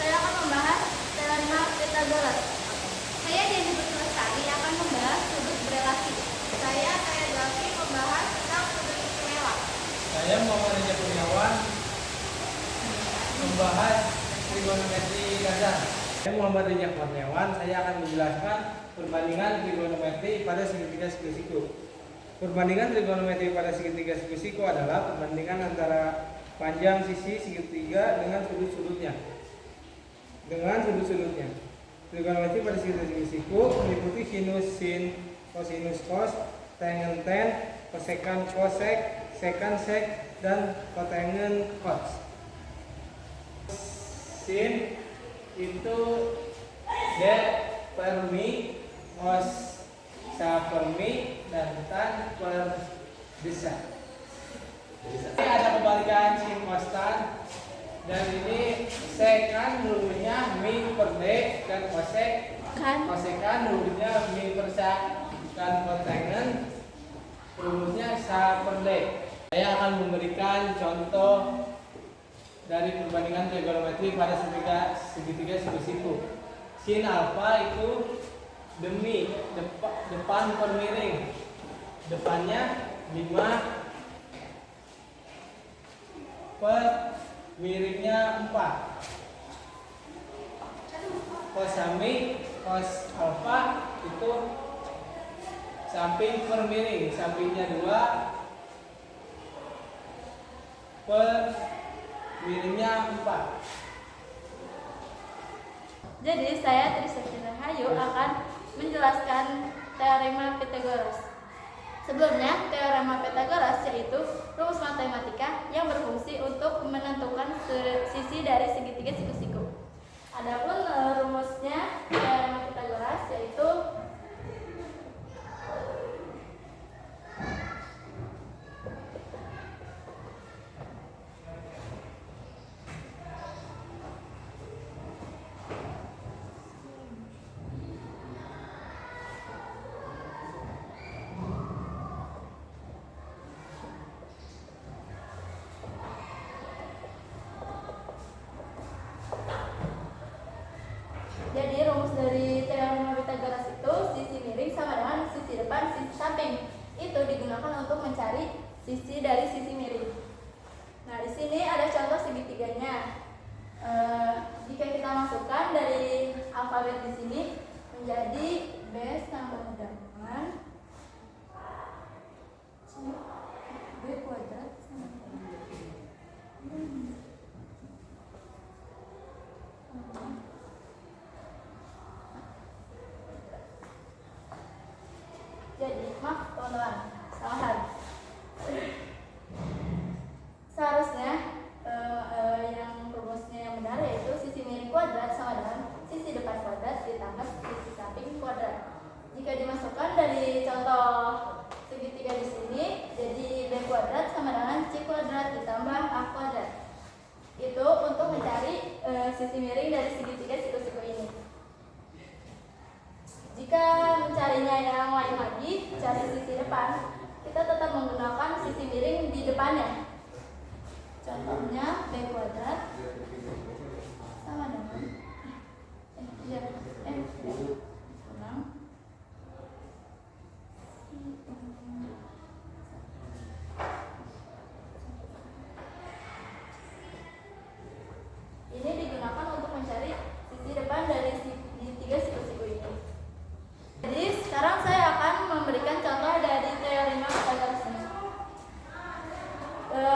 Saya akan membahas teorema Pythagoras. Saya Dian Lestari akan membahas sudut berelasi. Saya Delvi membahas tentang sudut istimewa. Saya Muhammad Rizal Kurniawan membahas trigonometri dasar. Saya Muhammad Rizal Kurniawan, saya akan menjelaskan perbandingan trigonometri pada segitiga siku. Perbandingan trigonometri pada segitiga siku adalah perbandingan antara panjang sisi segitiga dengan sudut-sudutnya. Trigonometri pada segitiga siku meliputi sinus sin, kosinus kos, tangen tan, kosekan kosek, sekan sek, dan kotangen kos. Sin itu D per mi, cos sa per mi, dan tan per desa. Ini ada kebalikan sin cos tan, dan ini sekan dulunya mi per d, dan kosekan dulunya mi per sa, dan kotangen rumusnya sa per d. Saya akan memberikan contoh dari perbandingan trigonometri pada segitiga siku. Sin alfa itu demi depan per miring. Depannya 5 per miringnya 4. Cos sami, cos alfa itu samping per miring, sampingnya 2 per miringnya 4. Jadi saya Trisakti Rahayu akan menjelaskan teorema Pythagoras. Sebelumnya, teorema Pythagoras yaitu rumus matematika yang berfungsi untuk menentukan sisi dari segitiga siku-siku. Adapun rumusnya teorema Pythagoras yaitu Jadi rumus dari teorema Pythagoras itu sisi miring sama dengan sisi depan sisi samping. Itu digunakan untuk mencari sisi dari sisi miring. Nah, di sini ada contoh segitiganya. Jika kita masukkan dari alfabet di sini menjadi B sama dengan B kuadrat sama Jadi, maaf teman-teman, kesalahan. Seharusnya yang rumusnya yang benar yaitu sisi miring kuadrat sama dengan sisi depan kuadrat ditambah sisi samping kuadrat. Jika dimasukkan dari contoh segitiga di sini, jadi B kuadrat sama dengan C kuadrat ditambah A kuadrat. Itu untuk mencari sisi miring dari segitiga siku-siku ini. Jika mencarinya yang lain lagi, cari sisi depan, kita tetap menggunakan sisi miring di depannya. Contohnya B kuadrat sama dengan kurang ini digunakan untuk mencari sisi depan dari tiga siku-siku ini. Jadi sekarang saya akan memberikan contoh dari teorema Pythagoras ini.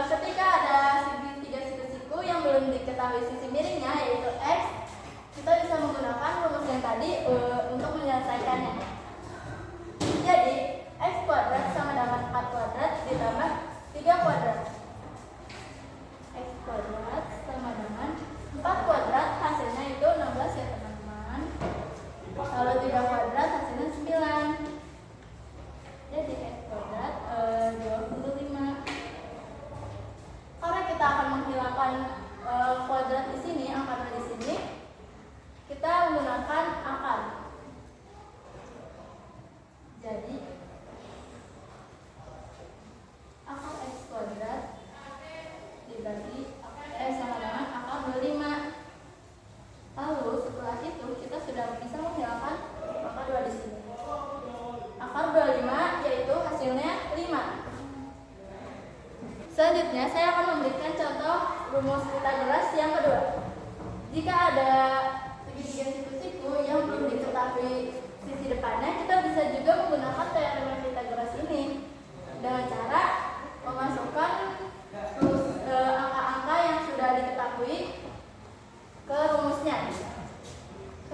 Ketika ada segitiga siku-siku yang belum diketahui sisi miringnya yaitu X, kita bisa menggunakan rumus yang tadi untuk menyelesaikannya. Jadi X kuadrat sama dengan 4 kuadrat ditambah 3 kuadrat. X kuadrat sama dengan 4 kuadrat kuadrat di sini, angka 2 di sini, kita menggunakan akar. Jadi akar x kuadrat dibagi sama dengan akar 25. Lalu setelah itu kita sudah bisa menghilangkan akar 2 di sini. Akar 25 yaitu hasilnya 5. Selanjutnya saya akan memberikan contoh rumus Pythagoras yang kedua. Jika ada segitiga siku-siku yang belum diketahui sisi depannya, kita bisa juga menggunakan teorema Pythagoras ini dengan cara memasukkan angka-angka yang sudah diketahui ke rumusnya.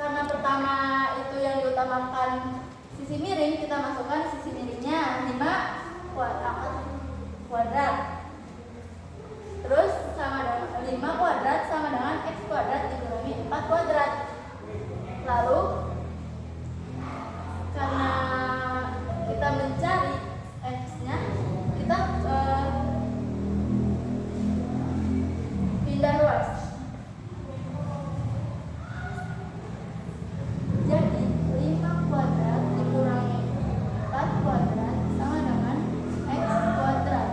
Karena pertama itu yang diutamakan sisi miring, kita masukkan sisi miringnya 5 kuadrat. Terus sama dengan 5 kuadrat sama dengan x kuadrat dikurangi 4 kuadrat. Lalu karena kita mencari x-nya, kita pindah ruas. Jadi 5 kuadrat dikurangi 4 kuadrat sama dengan x kuadrat.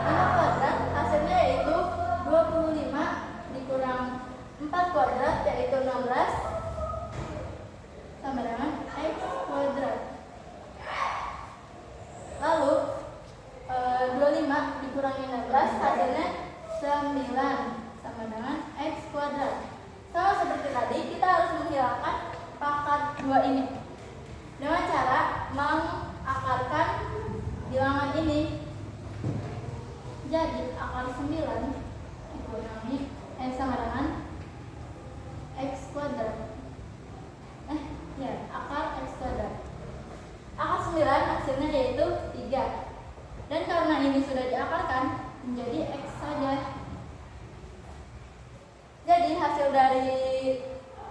5 kuadrat hasilnya yaitu 25 dikurang 4 kuadrat yaitu 16 sama dengan x kuadrat. Lalu 25 dikurangi 16 hasilnya 9 sama dengan x kuadrat. Sama seperti tadi, kita harus menghilangkan pangkat 2 ini dengan cara mengakarkan bilangan ini. Jadi akar 9 dikurangi sama dengan x kuadrat. Akar x kuadrat. Akar 9 hasilnya yaitu 3. Dan karena ini sudah diakarkan menjadi x saja. Jadi hasil dari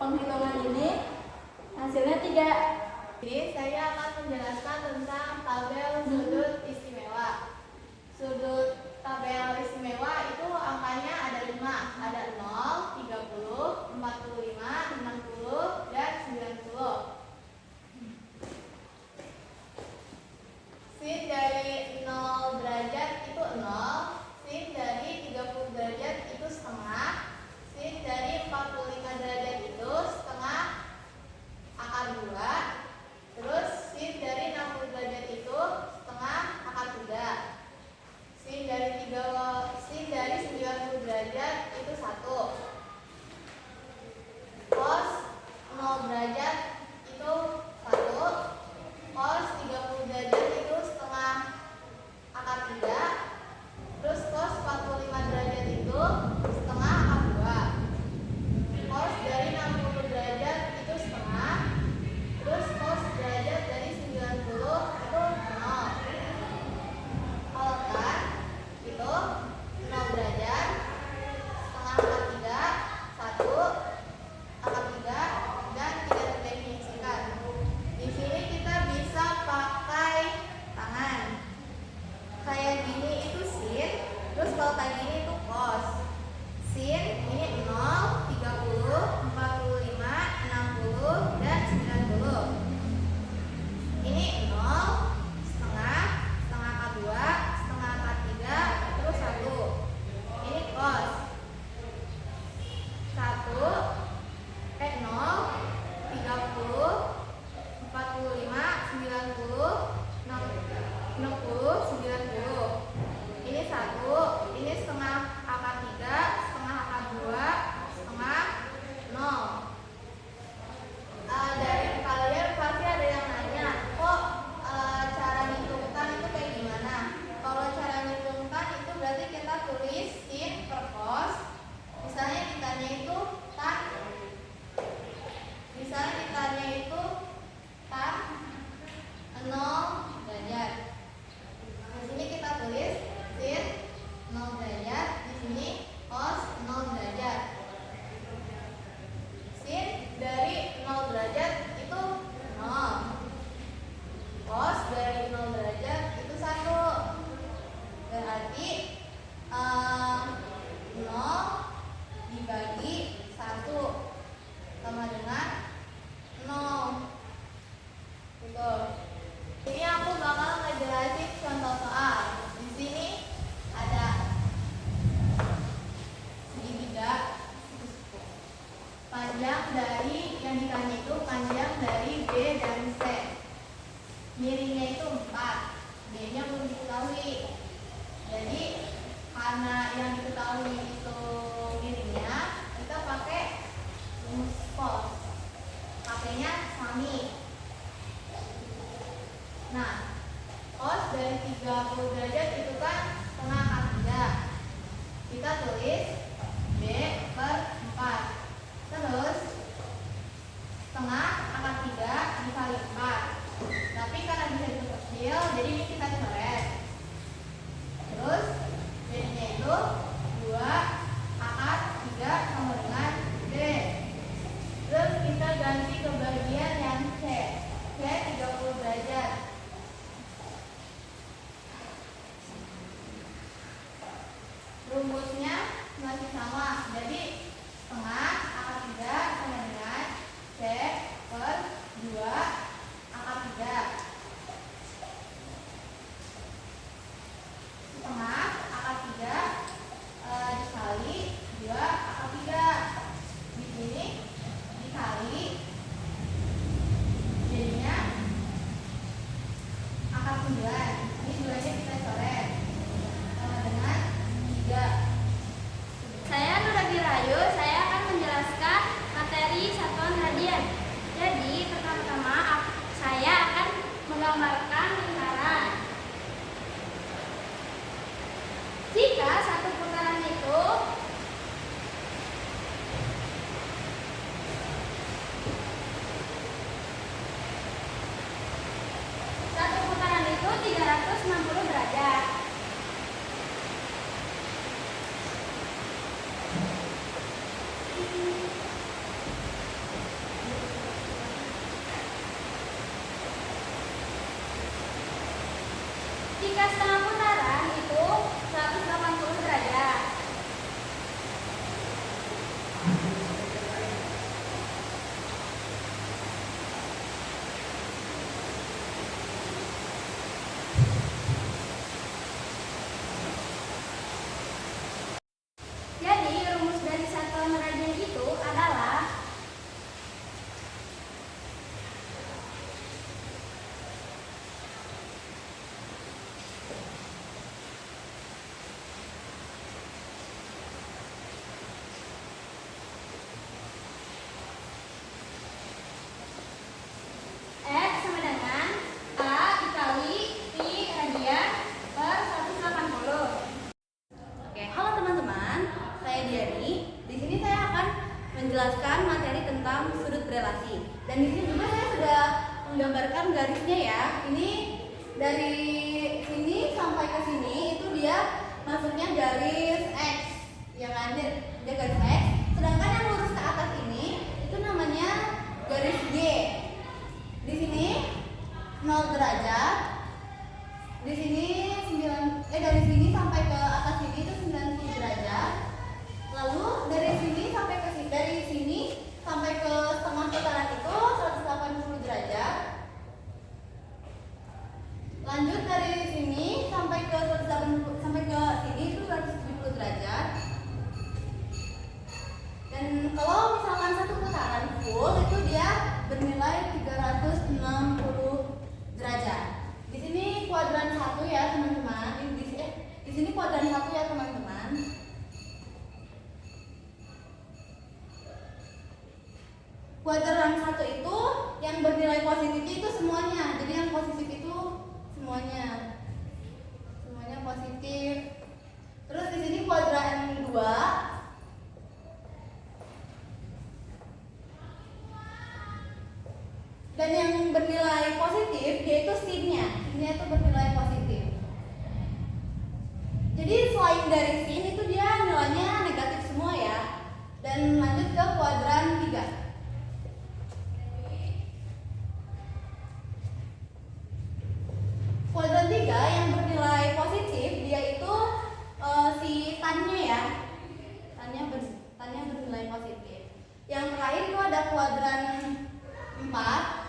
penghitungan ini hasilnya 3. Jadi saya akan menjelaskan tentang tabel sudut istimewa. Sudut tabel istimewa itu angkanya ada 5, ada 0, 30, 45, 60, dan 90. Sin dari 0 derajat itu 0, sin dari 30 derajat itu setengah, sin dari 45 derajat itu setengah akar 2, terus sin dari 60 derajat itu setengah akar 3, sin dari 90 derajat setengah akar 3 sama dengan C per 2 akar 3. Setengah akar 3 dikali 2 akar 3. Di sini dikali jadinya akar 9. Ini 2-nya kita coret sama dengan 3. Saya Nuragi Rayu, saya akan menjelaskan materi satuan radian. Jadi, pertama-tama saya akan menggambarkan lingkaran. Jika satu putaran itu satu putaran itu 360 derajat. Jika setengah putaran itu 180 derajat. Jadi rumus dari satuan radian itu adalah X sama dengan A dikali Pi radian per 180. Oke, halo teman-teman, saya Diani. Di sini saya akan menjelaskan materi tentang sudut relasi. Dan di sini juga saya sudah menggambarkan garisnya ya. Ini dari sini sampai ke sini itu dia masuknya garis X, ya kan? Dia garis X. Sedangkan yang lurus ke atas ini itu namanya garis Y. Di sini 0 derajat. Di sini dari sini sampai ke atas sini itu 90 derajat. Lalu dari sini sampai ke sini, dari sini sampai ke setengah putaran itu 180 derajat. Lanjut dari sini sampai ke 180 sampai ke sini itu 170 derajat. Dan kalau misalkan satu putaran full itu dia bernilai 360 derajat. Di sini kuadran 1 ya teman-teman. Di sini kuadran 1 ya teman-teman. Kuadran 1 itu yang bernilai positifnya itu semuanya. Jadi yang positif itu semuanya. Semuanya positif. Terus di sini kuadran 2 dan yang bernilai positif yaitu sinnya itu bernilai positif. Jadi selain dari sin itu dia nilainya negatif semua ya. Dan lanjut ke kuadran 3. Kuadran 3 yang bernilai positif dia itu si tannya ya. Tannya bernilai positif. Yang terakhir itu ada kuadran 4.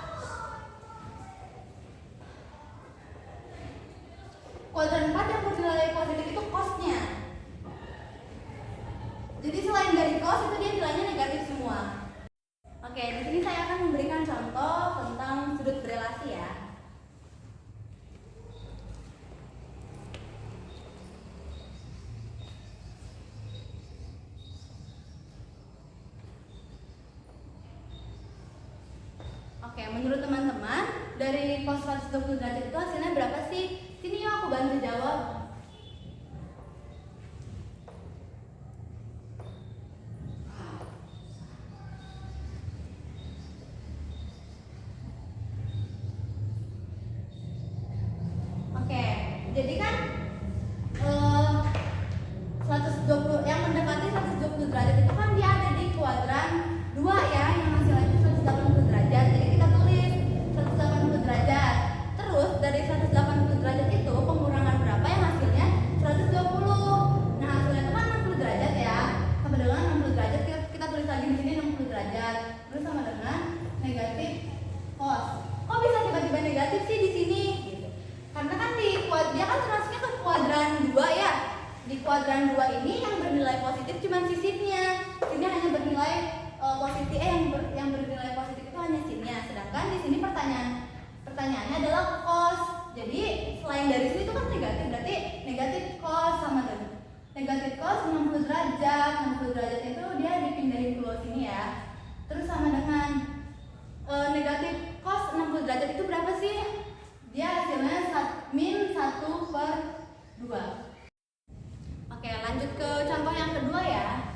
Kuadran 4 yang bernilai positif itu cosnya. Jadi selain dari cos itu dia nilainya negatif semua. Oke, di sini saya akan memberikan contoh tentang sudut berelasi ya. Oke, menurut teman-teman dari cos 120 derajat itu hasilnya berapa sih? Sini yuk aku bantu jawab. Oke, jadi kan 120 yang mendekati 120 derajat itu kan dia ada di kuadran 2 ya, yang hasilnya itu 180 derajat. Jadi kita tulis 180 derajat. Terus dari 180 derajat itu pengurangan berapa yang pertanyaannya adalah cos. Jadi selain dari sini itu kan negatif, berarti negatif cos sama dengan negatif cos 60 derajat. 60 derajat itu dia dipindahin ke sini ya. Terus sama dengan negatif cos 60 derajat itu berapa sih? Dia hasilnya min 1/2. Oke, lanjut ke contoh yang kedua ya.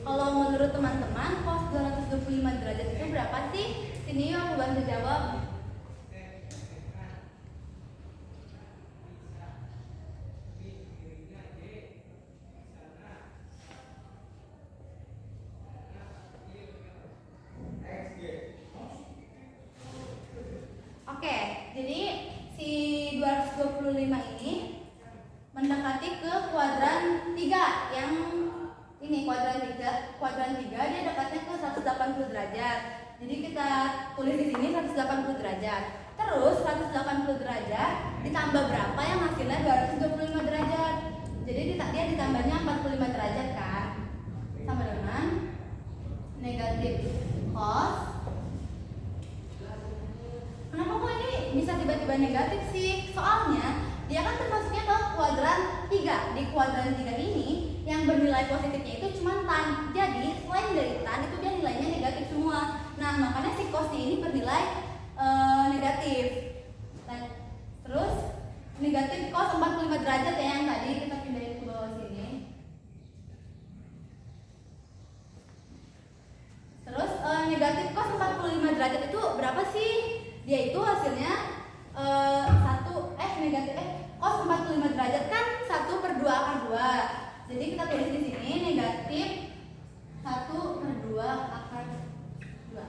Kalau menurut teman-teman, cos 225 derajat itu berapa sih? Sini yuk aku bantu jawab. Oke, jadi si 225 ini mendekati ke kuadran 3 yang ini kuadran 3 dia dekatnya ke 180 derajat. Jadi kita tulis di sini 180 derajat. Terus 180 derajat ditambah berapa yang hasilnya 225 derajat. Jadi dia ditambahnya 45 derajat kan. Sama dengan negatif cos. Kenapa kok ini bisa tiba-tiba negatif sih? Soalnya dia kan termasuknya ke kuadran 3. Di kuadran 3 ini yang bernilai positifnya itu cuma tan. Jadi selain dari tan itu dia nilainya negatif semua. Nah makanya si cosnya ini bernilai negatif. Nah, terus negatif cos 45 derajat ya yang tadi kita pindahin ke bawah sini. Terus negatif cos 45 derajat itu berapa sih? Dia itu hasilnya cos 45 derajat kan 1/2 akar 2. Jadi kita tulis di sini negatif 1/2 akar 2.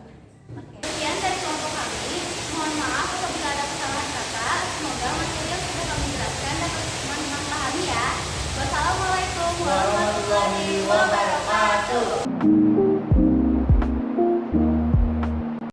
Oke. Sekian dari kelompok kami. Mohon maaf apabila ada kesalahan kata. Semoga materi yang sudah kami jelaskan dapat teman-teman pahami ya. Wassalamualaikum warahmatullahi wabarakatuh.